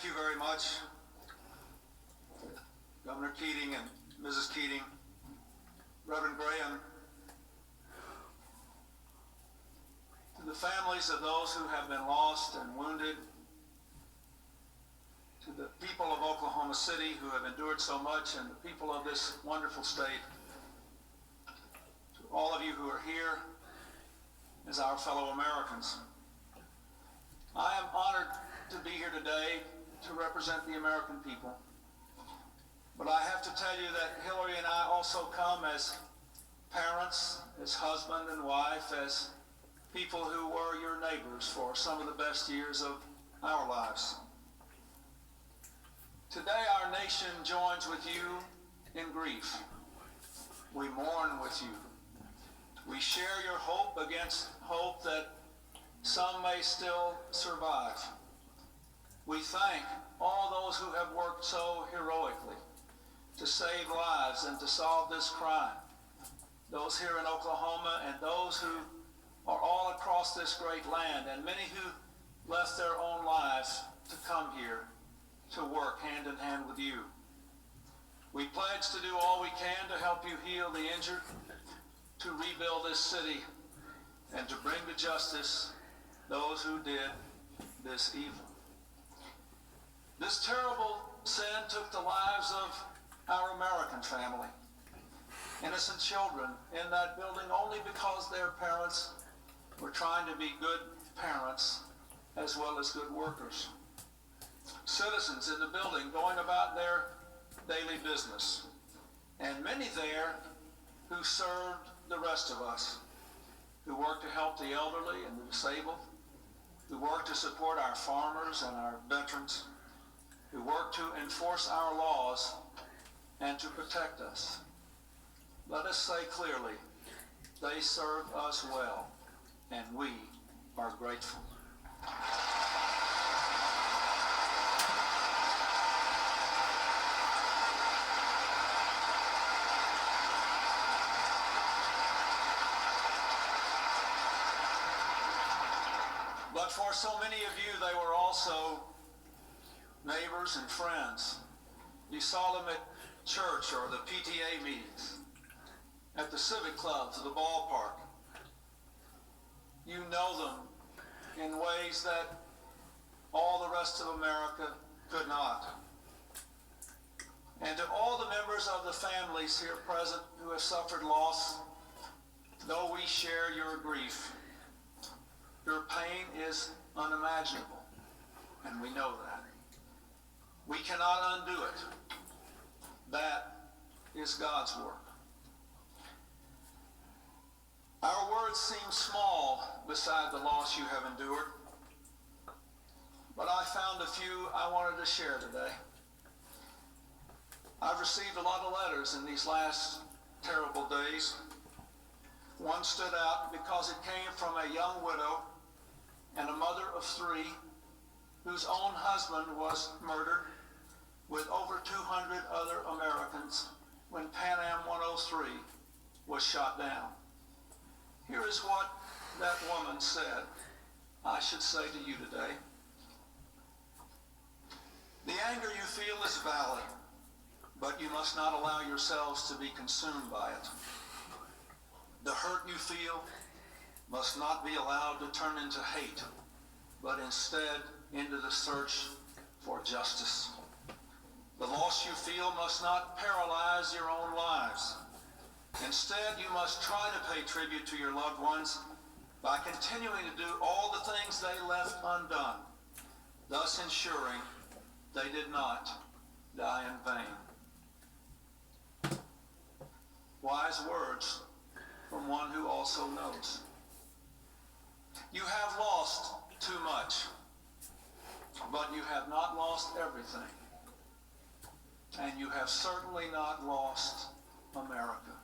Thank you very much, Governor Keating and Mrs. Keating, Reverend Graham. To the families of those who have been lost and wounded, to the people of Oklahoma City who have endured so much, and the people of this wonderful state, to all of you who are here as our fellow Americans. I am honored to be here today to represent the American people. But I have to tell you that Hillary and I also come as parents, as husband and wife, as people who were your neighbors for some of the best years of our lives. Today our nation joins with you in grief. We mourn with you. We share your hope against hope that some may still survive. We thank all those who have worked so heroically to save lives and to solve this crime. Those here in Oklahoma and those who are all across this great land, and many who left their own lives to come here to work hand in hand with you. We pledge to do all we can to help you heal the injured, to rebuild this city, and to bring to justice those who did this evil. This terrible sin took the lives of our American family, innocent children in that building, only because their parents were trying to be good parents as well as good workers. Citizens in the building going about their daily business, and many there who served the rest of us, who worked to help the elderly and the disabled, who worked to support our farmers and our veterans, who work to enforce our laws and to protect us. Let us say clearly, they served us well, and we are grateful. But for so many of you, they were also neighbors and friends. You saw them at church or the PTA meetings, at the civic clubs, the ballpark. You know them in ways that all the rest of America could not. And to all the members of the families here present who have suffered loss, though we share your grief, your pain is unimaginable, and we know that. We cannot undo it. That is God's work. Our words seem small beside the loss you have endured, but I found a few I wanted to share today. I've received a lot of letters in these last terrible days. One stood out because it came from a young widow and a mother of three whose own husband was murdered with over 200 other Americans when Pan Am 103 was shot down. Here is what that woman said, I should say to you today. The anger you feel is valid, but you must not allow yourselves to be consumed by it. The hurt you feel must not be allowed to turn into hate, but instead into the search for justice. The loss you feel must not paralyze your own lives. Instead, you must try to pay tribute to your loved ones by continuing to do all the things they left undone, thus ensuring they did not die in vain. Wise words from one who also knows. You have lost too much, but you have not lost everything. And you have certainly not lost America.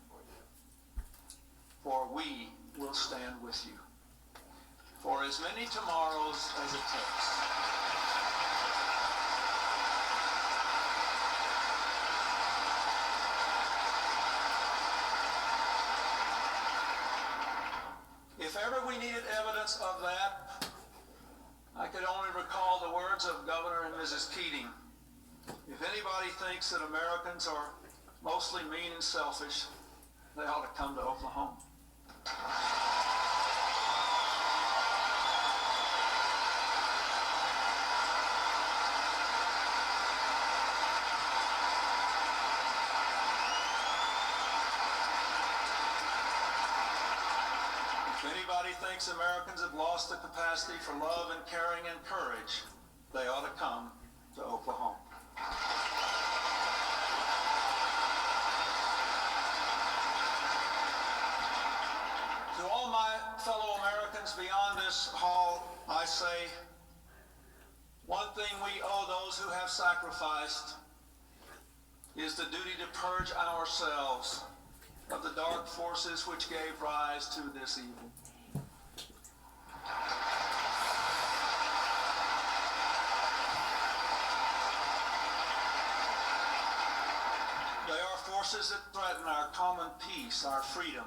For we will stand with you for as many tomorrows as it takes. If ever we needed evidence of that, I could only recall the words of Governor and Mrs. Keating. If anybody thinks that Americans are mostly mean and selfish, they ought to come to Oklahoma. If anybody thinks Americans have lost the capacity for love and caring and courage, they ought to come to Oklahoma. To all my fellow Americans beyond this hall, I say, one thing we owe those who have sacrificed is the duty to purge ourselves of the dark forces which gave rise to this evil. They are forces that threaten our common peace, our freedom,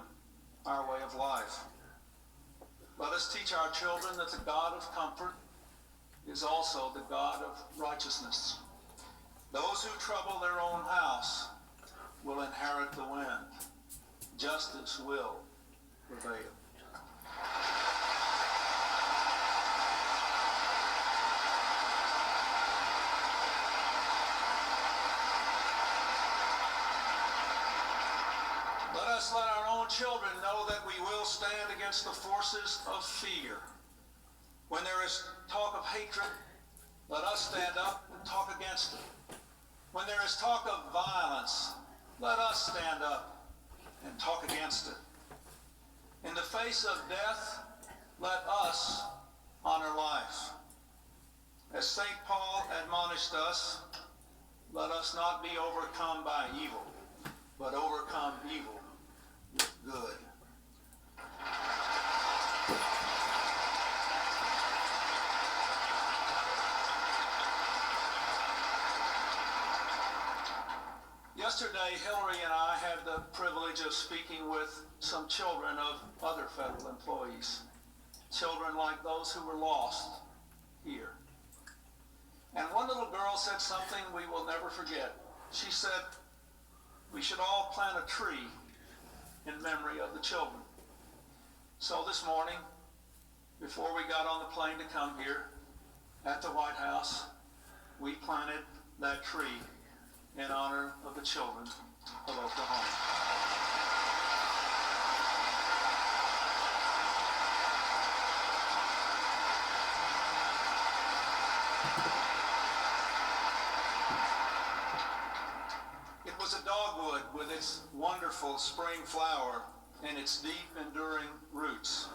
our way of life. Let us teach our children that the God of comfort is also the God of righteousness. Those who trouble their own house will inherit the wind. Justice will prevail. Let our own children know that we will stand against the forces of fear. When there is talk of hatred, let us stand up and talk against it. When there is talk of violence, let us stand up and talk against it. In the face of death, let us honor life. As St. Paul admonished us, let us not be overcome by evil, but overcome evil with good. Yesterday, Hillary and I had the privilege of speaking with some children of other federal employees, children like those who were lost here. And one little girl said something we will never forget. She said, we should all plant a tree in memory of the children. So this morning, before we got on the plane to come here, at the White House, we planted that tree in honor of the children of Oklahoma. It was a dogwood with its wonderful spring flower and its deep, enduring roots.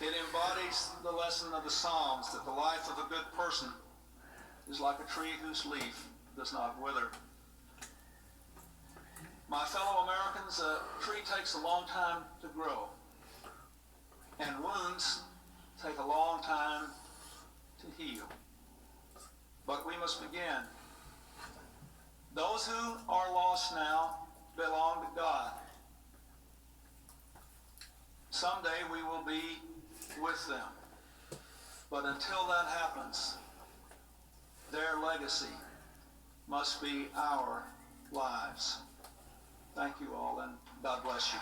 It embodies the lesson of the Psalms that the life of a good person is like a tree whose leaf does not wither. My fellow Americans, a tree takes a long time to grow, and wounds take a long time to heal. But we must begin. Those who are lost now belong to God. Someday we will be with them. But until that happens, their legacy must be our lives. Thank you all, and God bless you.